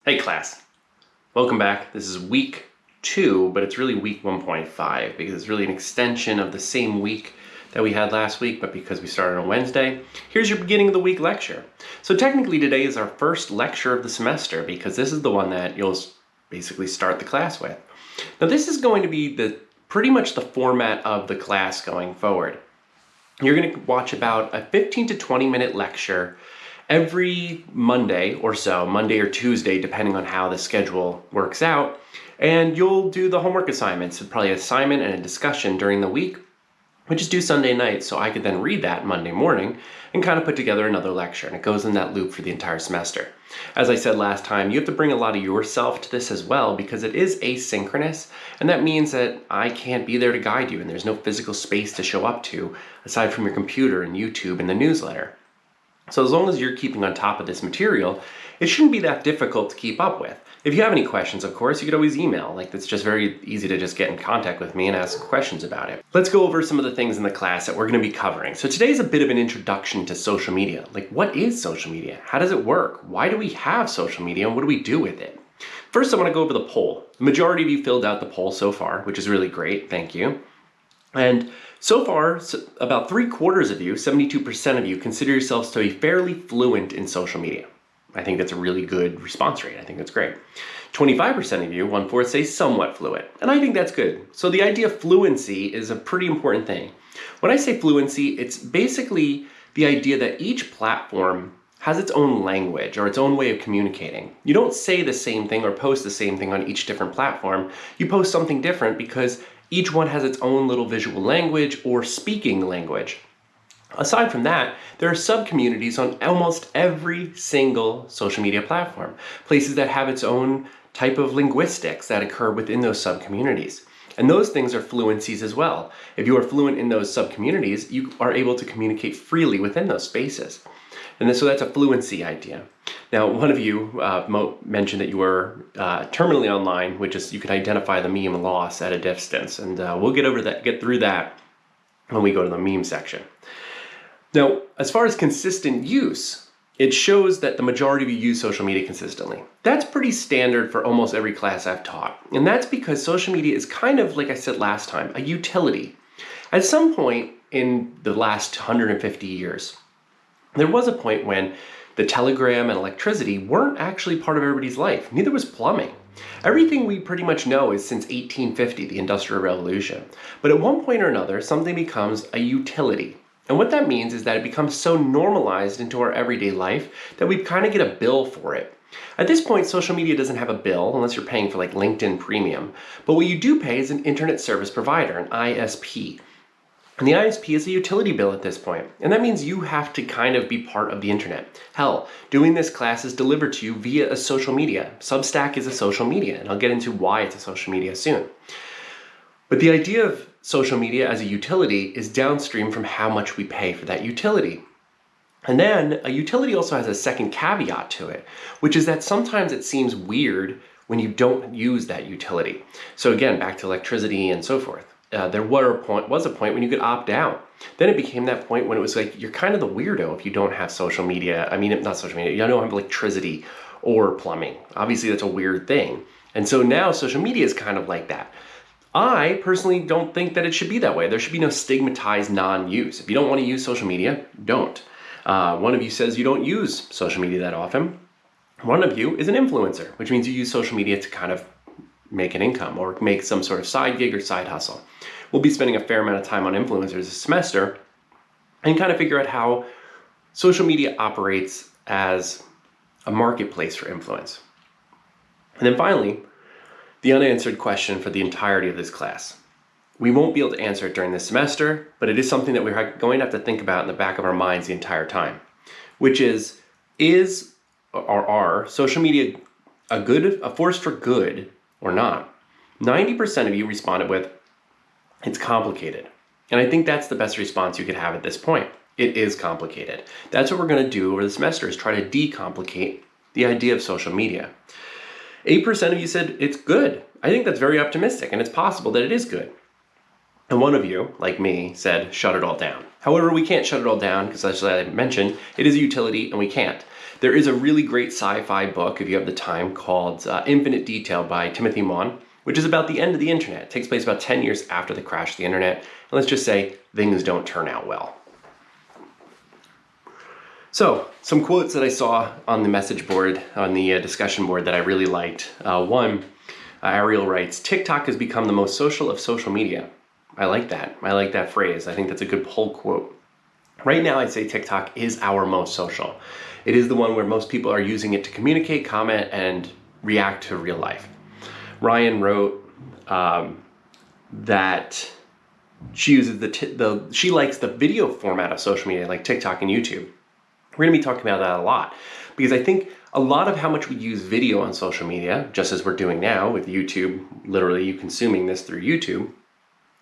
Hey class, welcome back. This is week 2, but it's really week 1.5 because it's really an extension of the same week that we had last week, but because we started on Wednesday, here's your beginning of the week lecture. So technically today is our first lecture of the semester because this is the one that you'll basically start the class with. Now this is going to be pretty much the format of the class going forward. You're going to watch about a 15 to 20 minute lecture every Monday or so, Monday or Tuesday, depending on how the schedule works out. And you'll do the homework assignments, probably an assignment and a discussion during the week, which is due Sunday night, so I could then read that Monday morning and kind of put together another lecture, and it goes in that loop for the entire semester. As I said last time, you have to bring a lot of yourself to this as well because it is asynchronous, and that means that I can't be there to guide you, and there's no physical space to show up to aside from your computer and YouTube and the newsletter. So as long as you're keeping on top of this material, it shouldn't be that difficult to keep up with. If you have any questions, of course, you could always email. It's just very easy to just get in contact with me and ask questions about it. Let's go over some of the things in the class that we're going to be covering. So today's a bit of an introduction to social media. What is social media? How does it work? Why do we have social media and what do we do with it? First, I want to go over the poll. The majority of you filled out the poll so far, which is really great. Thank you. And so far, about 3/4 of you, 72% of you, consider yourselves to be fairly fluent in social media. I think that's a really good response rate. I think that's great. 25% of you, 1/4, say somewhat fluent. And I think that's good. So the idea of fluency is a pretty important thing. When I say fluency, it's basically the idea that each platform has its own language or its own way of communicating. You don't say the same thing or post the same thing on each different platform. You post something different because each one has its own little visual language or speaking language. Aside from that, there are sub-communities on almost every single social media platform, places that have its own type of linguistics that occur within those sub-communities. And those things are fluencies as well. If you are fluent in those sub-communities, you are able to communicate freely within those spaces. And so that's a fluency idea. Now, one of you mentioned that you were terminally online, which is you can identify the meme loss at a distance. And we'll get through that when we go to the meme section. Now, as far as consistent use, it shows that the majority of you use social media consistently. That's pretty standard for almost every class I've taught. And that's because social media is kind of, like I said last time, a utility. At some point in the last 150 years, there was a point when the telegram and electricity weren't actually part of everybody's life. Neither was plumbing. Everything we pretty much know is since 1850, the Industrial Revolution. But at one point or another, something becomes a utility. And what that means is that it becomes so normalized into our everyday life that we kind of get a bill for it. At this point, social media doesn't have a bill unless you're paying for LinkedIn Premium. But what you do pay is an internet service provider, an ISP. And the ISP is a utility bill at this point. And that means you have to kind of be part of the internet. Hell, doing this class is delivered to you via a social media. Substack is a social media, and I'll get into why it's a social media soon. But the idea of social media as a utility is downstream from how much we pay for that utility. And then a utility also has a second caveat to it, which is that sometimes it seems weird when you don't use that utility. So again, back to electricity and so forth. There was a point when you could opt out. Then it became that point when it was you're kind of the weirdo if you don't have social media. I mean, not social media, you don't have electricity or plumbing. Obviously, that's a weird thing. And so now social media is kind of like that. I personally don't think that it should be that way. There should be no stigmatized non-use. If you don't want to use social media, don't. One of you says you don't use social media that often. One of you is an influencer, which means you use social media to kind of make an income or make some sort of side gig or side hustle. We'll be spending a fair amount of time on influencers this semester and kind of figure out how social media operates as a marketplace for influence. And then finally, the unanswered question for the entirety of this class. We won't be able to answer it during this semester, but it is something that we're going to have to think about in the back of our minds the entire time, which is or are social media a force for good or not? 90% of you responded with, it's complicated. And I think that's the best response you could have at this point. It is complicated. That's what we're going to do over the semester is try to decomplicate the idea of social media. 8% of you said it's good. I think that's very optimistic and it's possible that it is good. And one of you, like me, said shut it all down. However, we can't shut it all down because as I mentioned, it is a utility and we can't. There is a really great sci-fi book, if you have the time, called Infinite Detail by Timothy Mon, which is about the end of the internet. It takes place about 10 years after the crash of the internet. And let's just say things don't turn out well. So, some quotes that I saw on the message board, on the discussion board that I really liked. One, Ariel writes, TikTok has become the most social of social media. I like that. I like that phrase. I think that's a good pull quote. Right now, I'd say TikTok is our most social. It is the one where most people are using it to communicate, comment, and react to real life. Ryan wrote that she uses she likes the video format of social media, like TikTok and YouTube. We're going to be talking about that a lot because I think a lot of how much we use video on social media, just as we're doing now with YouTube, literally you consuming this through YouTube,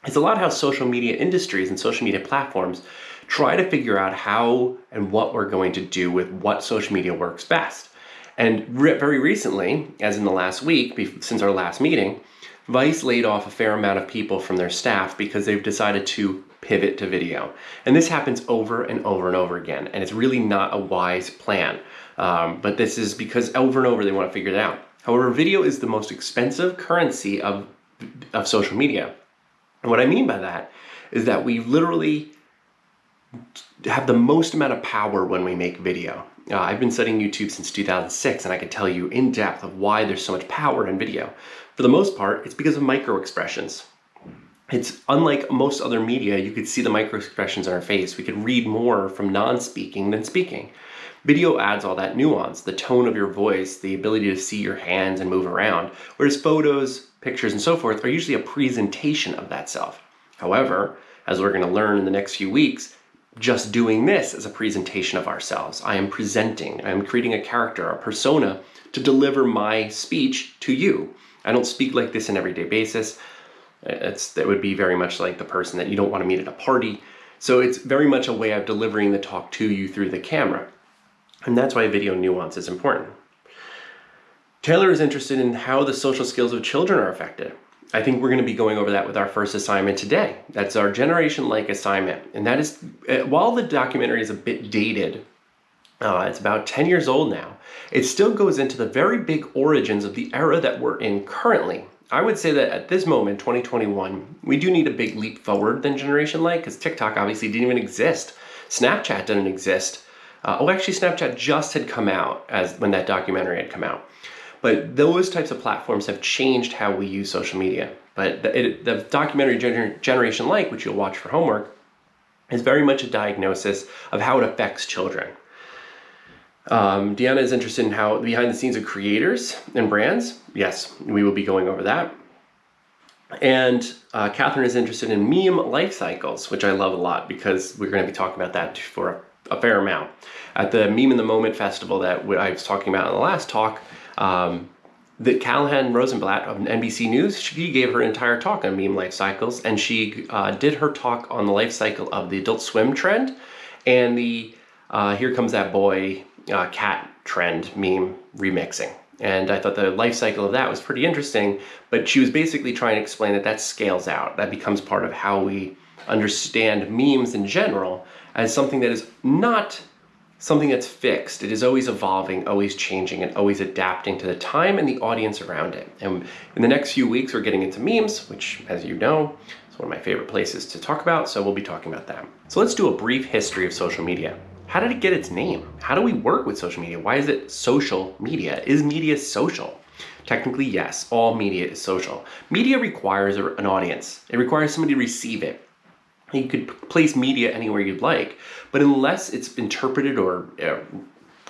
it's a lot how social media industries and social media platforms try to figure out how and what we're going to do with what social media works best. And very recently, as in the last week, since our last meeting, Vice laid off a fair amount of people from their staff because they've decided to pivot to video. And this happens over and over and over again. And it's really not a wise plan. But this is because over and over they want to figure it out. However, video is the most expensive currency of social media. And what I mean by that is that we literally have the most amount of power when we make video. I've been studying YouTube since 2006, and I can tell you in depth of why there's so much power in video. For the most part, it's because of micro expressions. It's unlike most other media, you could see the micro expressions on our face. We could read more from non-speaking than speaking. Video adds all that nuance, the tone of your voice, the ability to see your hands and move around, whereas photos, pictures, and so forth are usually a presentation of that self. However, as we're going to learn in the next few weeks, just doing this is a presentation of ourselves. I am presenting, I am creating a character, a persona to deliver my speech to you. I don't speak like this on an everyday basis. That would be very much like the person that you don't want to meet at a party. So it's very much a way of delivering the talk to you through the camera. And that's why video nuance is important. Taylor is interested in how the social skills of children are affected. I think we're going to be going over that with our first assignment today. That's our generation-like assignment. And that is, while the documentary is a bit dated, it's about 10 years old now, it still goes into the very big origins of the era that we're in currently. I would say that at this moment, 2021, we do need a big leap forward than generation-like because TikTok obviously didn't even exist. Snapchat didn't exist. Actually, Snapchat just had come out when that documentary had come out. But those types of platforms have changed how we use social media. But the documentary Generation-like, which you'll watch for homework, is very much a diagnosis of how it affects children. Deanna is interested in how behind the scenes of creators and brands. Yes, we will be going over that. And Catherine is interested in meme life cycles, which I love a lot because we're going to be talking about that for a fair amount. At the Meme in the Moment festival that I was talking about in the last talk, that Callahan Rosenblatt of NBC News, she gave her entire talk on meme life cycles, and she did her talk on the life cycle of the Adult Swim trend and the Here Comes That Boy cat trend meme remixing. And I thought the life cycle of that was pretty interesting, but she was basically trying to explain that scales out. That becomes part of how we understand memes in general as something that is not something that's fixed. It is always evolving, always changing, and always adapting to the time and the audience around it. And in the next few weeks, we're getting into memes, which, as you know, is one of my favorite places to talk about, so we'll be talking about that. So let's do a brief history of social media. How did it get its name? How do we work with social media? Why is it social media? Is media social? Technically, yes, all media is social. Media requires an audience. It requires somebody to receive it. You could place media anywhere you'd like, but unless it's interpreted or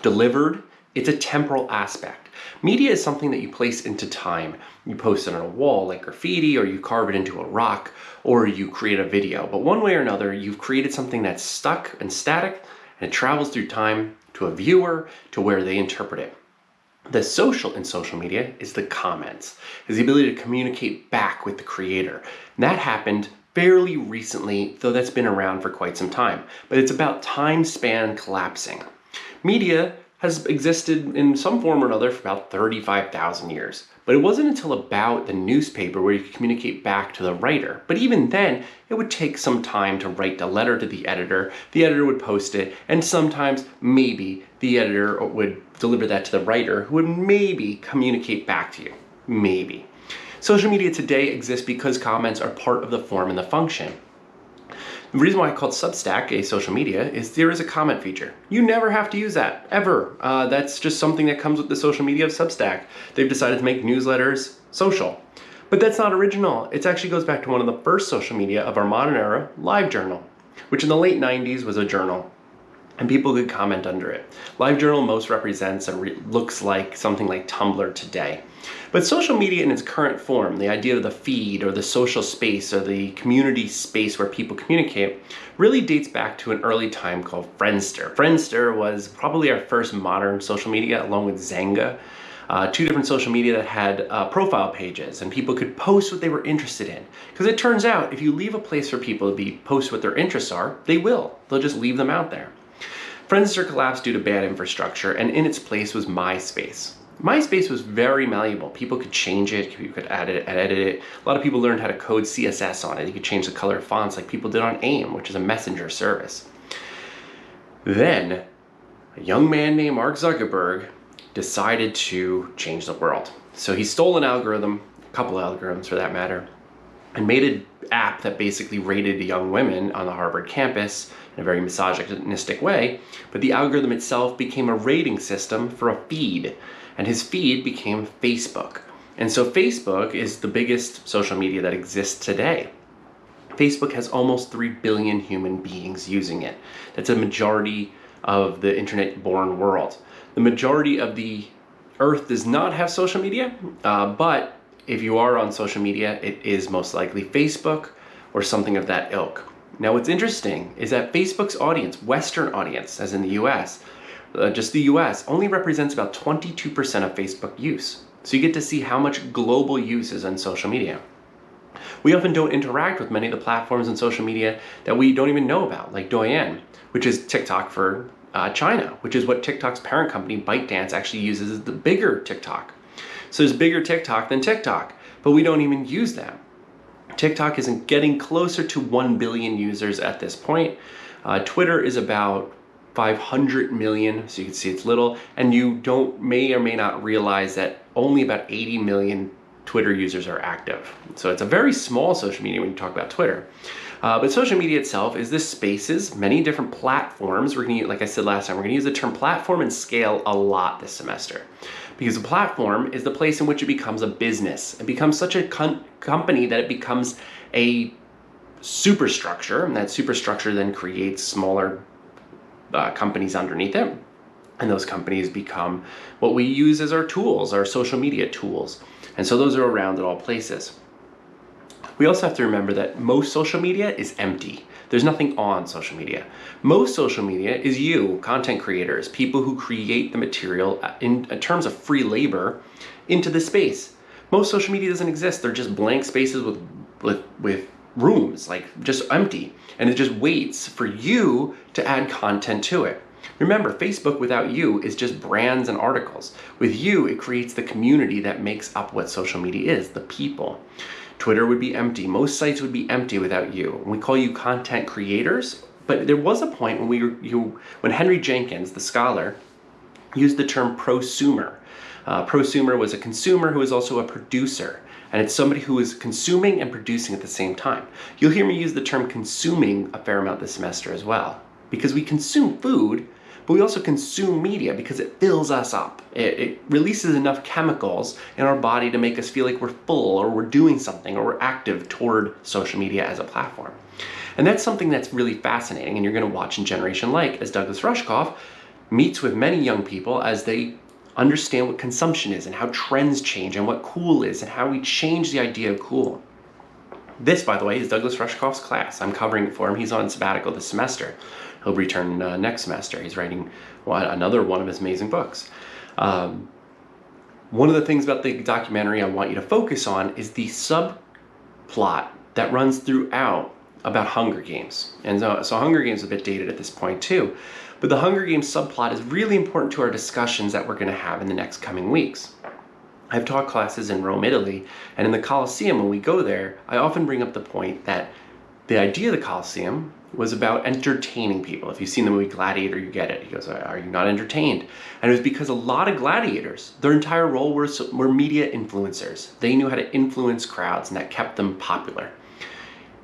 delivered, it's a temporal aspect. Media is something that you place into time. You post it on a wall like graffiti, or you carve it into a rock, or you create a video. But one way or another, you've created something that's stuck and static, and it travels through time to a viewer, to where they interpret it. The social in social media is the comments, is the ability to communicate back with the creator. And that happened fairly recently, though that's been around for quite some time. But it's about time span collapsing. Media has existed in some form or another for about 35,000 years. But it wasn't until about the newspaper where you could communicate back to the writer. But even then, it would take some time to write a letter to the editor would post it, and sometimes maybe the editor would deliver that to the writer, who would maybe communicate back to you. Maybe. Social media today exists because comments are part of the form and the function. The reason why I called Substack a social media is there is a comment feature. You never have to use that, ever. That's just something that comes with the social media of Substack. They've decided to make newsletters social. But that's not original. It actually goes back to one of the first social media of our modern era, LiveJournal, which in the late 90s was a journal, and people could comment under it. LiveJournal most represents and looks like something like Tumblr today. But social media in its current form, the idea of the feed or the social space or the community space where people communicate, really dates back to an early time called Friendster. Friendster was probably our first modern social media, along with Zanga. Two different social media that had profile pages, and people could post what they were interested in. Because it turns out, if you leave a place for people to post what their interests are, they will. They'll just leave them out there. Friendster collapsed due to bad infrastructure, and in its place was MySpace. MySpace was very malleable. People could change it, you could edit it. A lot of people learned how to code CSS on it. You could change the color of fonts like people did on AIM, which is a messenger service. Then, a young man named Mark Zuckerberg decided to change the world. So he stole an algorithm, a couple of algorithms for that matter, and made an app that basically rated young women on the Harvard campus in a very misogynistic way, but the algorithm itself became a rating system for a feed, and his feed became Facebook. And so Facebook is the biggest social media that exists today. Facebook has almost 3 billion human beings using it. That's a majority of the internet-born world. The majority of the earth does not have social media, but if you are on social media, it is most likely Facebook or something of that ilk. Now, what's interesting is that Facebook's audience, Western audience, as in the US, just the US, only represents about 22% of Facebook use. So you get to see how much global use is on social media. We often don't interact with many of the platforms and social media that we don't even know about, like Douyin, which is TikTok for China, which is what TikTok's parent company, ByteDance, actually uses as the bigger TikTok. So there's bigger TikTok than TikTok, but we don't even use them. TikTok isn't getting closer to 1 billion users at this point. Twitter is about 500 million, so you can see it's little, and you may or may not realize that only about 80 million Twitter users are active. So it's a very small social media when you talk about Twitter. But social media itself is this spaces, many different platforms. We're gonna, like I said last time, we're gonna use the term platform and scale a lot this semester. Because a platform is the place in which it becomes a business. It becomes such a company that it becomes a superstructure, and that superstructure then creates smaller companies underneath it. And those companies become what we use as our tools, our social media tools. And so those are around at all places. We also have to remember that most social media is empty. There's nothing on social media. Most social media is you, content creators, people who create the material in terms of free labor into the space. Most social media doesn't exist. They're just blank spaces with rooms, like just empty. And it just waits for you to add content to it. Remember, Facebook without you is just brands and articles. With you, it creates the community that makes up what social media is, the people. Twitter would be empty. Most sites would be empty without you. We call you content creators, but there was a point when Henry Jenkins, the scholar, used the term prosumer. Prosumer was a consumer who is also a producer, and it's somebody who is consuming and producing at the same time. You'll hear me use the term consuming a fair amount this semester as well, because we consume food, but we also consume media because it fills us up. It releases enough chemicals in our body to make us feel like we're full or we're doing something or we're active toward social media as a platform. And that's something that's really fascinating, and you're gonna watch in Generation Like as Douglas Rushkoff meets with many young people as they understand what consumption is and how trends change and what cool is and how we change the idea of cool. This, by the way, is Douglas Rushkoff's class. I'm covering it for him. He's on sabbatical this semester. He'll return next semester. He's writing another one of his amazing books. One of the things about the documentary I want you to focus on is the subplot that runs throughout about Hunger Games. And so Hunger Games is a bit dated at this point too. But the Hunger Games subplot is really important to our discussions that we're going to have in the next coming weeks. I've taught classes in Rome, Italy, and in the Colosseum, when we go there, I often bring up the point that the idea of the Colosseum was about entertaining people. If you've seen the movie Gladiator, you get it. He goes, are you not entertained? And it was because a lot of gladiators, their entire role were media influencers. They knew how to influence crowds, and that kept them popular.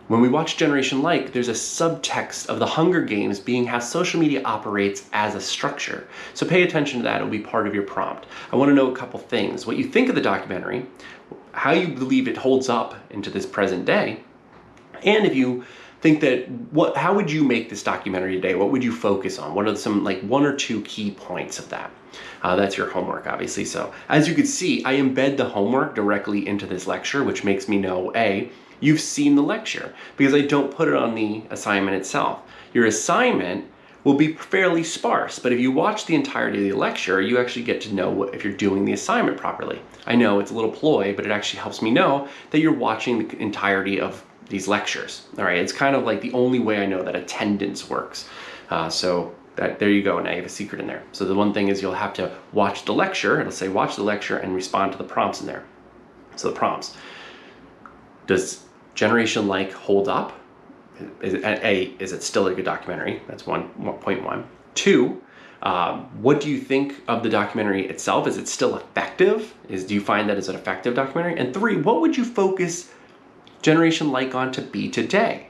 When we watch Generation Like, there's a subtext of the Hunger Games being how social media operates as a structure. So pay attention to that, it'll be part of your prompt. I wanna know a couple things. What you think of the documentary, how you believe it holds up into this present day, and if you think that, how would you make this documentary today? What would you focus on? What are some one or two key points of that? That's your homework, obviously. So as you can see, I embed the homework directly into this lecture, which makes me know, A, you've seen the lecture, because I don't put it on the assignment itself. Your assignment will be fairly sparse, but if you watch the entirety of the lecture, you actually get to know if you're doing the assignment properly. I know it's a little ploy, but it actually helps me know that you're watching the entirety of these lectures. All right, it's kind of like the only way I know that attendance works. There you go, now you have a secret in there. So the one thing is you'll have to watch the lecture, it'll say watch the lecture and respond to the prompts in there. So the prompts. Does Generation Like hold up? Is it still a good documentary? That's 1.1. 2, what do you think of the documentary itself? Is it still effective? Do you find that it's an effective documentary? And 3, what would you focus Generation Like on to be today?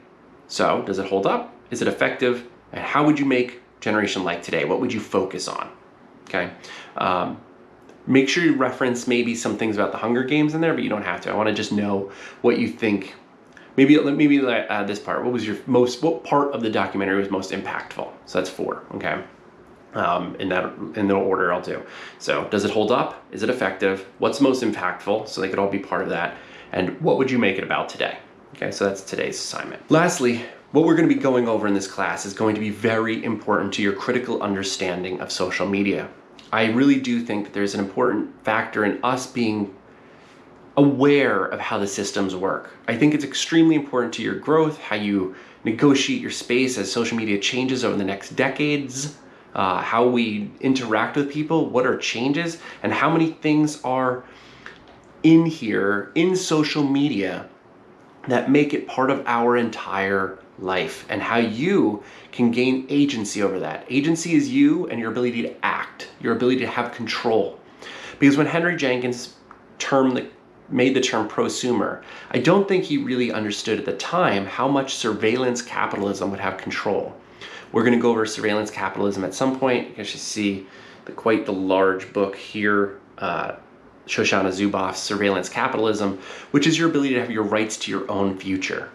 So does it hold up? Is it effective? And how would you make Generation Like today? What would you focus on? Okay. Make sure you reference maybe some things about the Hunger Games in there, but you don't have to. I want to just know what you think. Maybe this part. What part of the documentary was most impactful? So that's 4. Okay. In the order I'll do. So does it hold up? Is it effective? What's most impactful? So they could all be part of that. And what would you make it about today? Okay, so that's today's assignment. Lastly, what we're going to be going over in this class is going to be very important to your critical understanding of social media. I really do think that there's an important factor in us being aware of how the systems work. I think it's extremely important to your growth, how you negotiate your space as social media changes over the next decades, how we interact with people, what are changes, and how many things are in here, in social media, that make it part of our entire life, and how you can gain agency over that. Agency is you and your ability to act, your ability to have control. Because when Henry Jenkins made the term prosumer, I don't think he really understood at the time how much surveillance capitalism would have control. We're going to go over surveillance capitalism at some point. You can actually see quite the large book here, Shoshana Zuboff's Surveillance Capitalism, which is your ability to have your rights to your own future.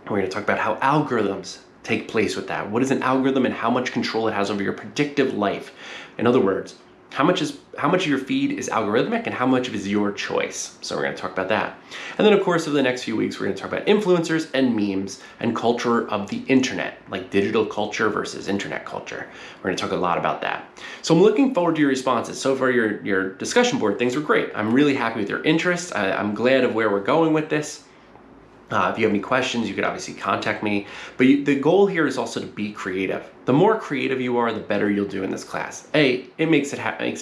We're going to talk about how algorithms take place with that. What is an algorithm and how much control it has over your predictive life? In other words, how much of your feed is algorithmic and how much of it is your choice? So we're going to talk about that. And then of course, over the next few weeks, we're going to talk about influencers and memes and culture of the internet, like digital culture versus internet culture. We're going to talk a lot about that. So I'm looking forward to your responses. So far, your discussion board things were great. I'm really happy with your interest. I'm glad of where we're going with this. If you have any questions, you could obviously contact me. But the goal here is also to be creative. The more creative you are, the better you'll do in this class. A, it makes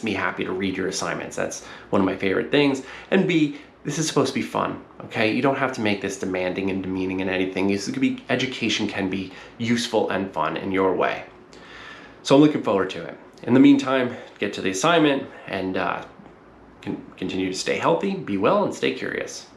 me happy to read your assignments. That's one of my favorite things. And B, this is supposed to be fun, okay? You don't have to make this demanding and demeaning in anything. Education can be useful and fun in your way. So I'm looking forward to it. In the meantime, get to the assignment and continue to stay healthy, be well, and stay curious.